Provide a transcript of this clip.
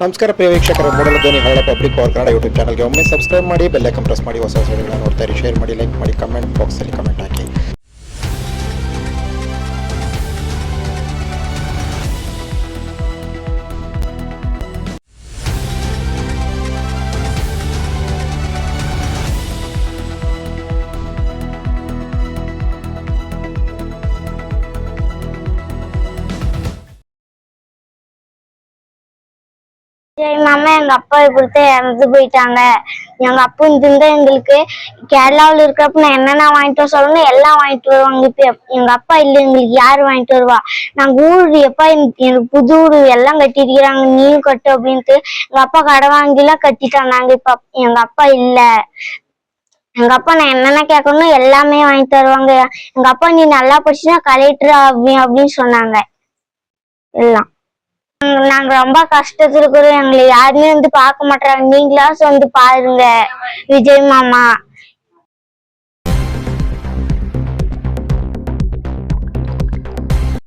ನಮಸ್ಕಾರ ಪ್ರಿಯ ವೀಕ್ಷಕರೇ, ಮೂಡಲ ಧ್ವನಿ ಹಳ್ಳ ಪಬ್ಲಿಕ್ ಪವರ್ ಕನ್ನಡ ಯೂಟ್ಯೂಬ್ ಚಾನಲ್ಗೆ ಒಮ್ಮೆ ಸಬ್ಸ್ಕ್ರೈಬ್ ಮಾಡಿ, ಬೆಲ್ ಐಕಾನ್ ಪ್ರೆಸ್ ಮಾಡಿ, ಹೊಸ ವಿಡಿಯೋಗಳನ್ನು ನೋಡ್ತಾ ಇರಿ. ಶೇರ್ ಮಾಡಿ, ಲೈಕ್ ಮಾಡಿ, ಕಮೆಂಟ್ ಬಾಕ್ಸಲ್ಲಿ ಕಮೆಂಟ್ ಹಾಕಿ. சரி மாமா, எங்க அப்பா இப்படித்தான் இறந்து போயிட்டாங்க. எங்க அப்பா இருந்தா எங்களுக்கு கேரளாவில் இருக்கிறப்ப நான் என்னென்ன வாங்கிட்டு வர சொல்லணும் எல்லாம் வாங்கிட்டு வருவாங்க. இப்ப எங்க அப்பா இல்லை, எங்களுக்கு யாரு வாங்கிட்டு வருவா? நாங்க ஊரு எப்பா எனக்கு புது ஊரு எல்லாம் கட்டிருக்கிறாங்க, நீயும் கட்டு அப்படின்ட்டு எங்க அப்பா கடை வாங்கிலாம் கட்டிட்டாங்க. இப்ப எங்க அப்பா இல்ல. எங்க அப்பா நான் என்னென்ன கேட்கணும் எல்லாமே வாங்கி தருவாங்க. எங்க அப்பா நீ நல்லா படிச்சுன்னா கலெக்டர் அப்படின்னு சொன்னாங்க. எல்லாம் நாங்க ரொம்ப கஷ்டத்துல இருக்கிறோம். எங்களை யாருமே வந்து பார்க்க மாட்டாங்க. நீங்களாச்சும் வந்து பாருங்க விஜய் மாமா.